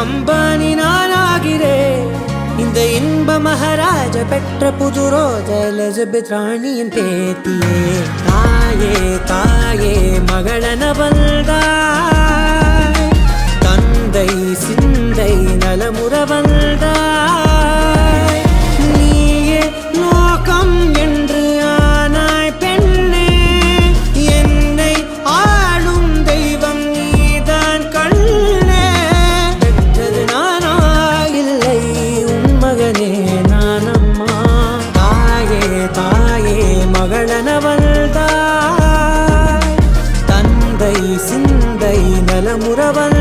அம்பானி நானாகிறேன். இந்த இன்ப மகாராஜ பெற்ற புது ரோஜ எலிசபெத் ராணியின் பேத்தியே. தாயே தாயே மகளன வந்தாய், தந்தை சிந்தை நலமுற வந்தாய். நீயே லோகம் என்று ஆனாய் பெண்ணே, என்னை ஆளும் தெய்வம் நீதான் கண்ணே. பெற்றது நானா இல்லை உன் மகனே நானம்மா. தாயே தாயே மகளன வந்தாய், தந்தை சிந்தை நலமுற வந்தாய்.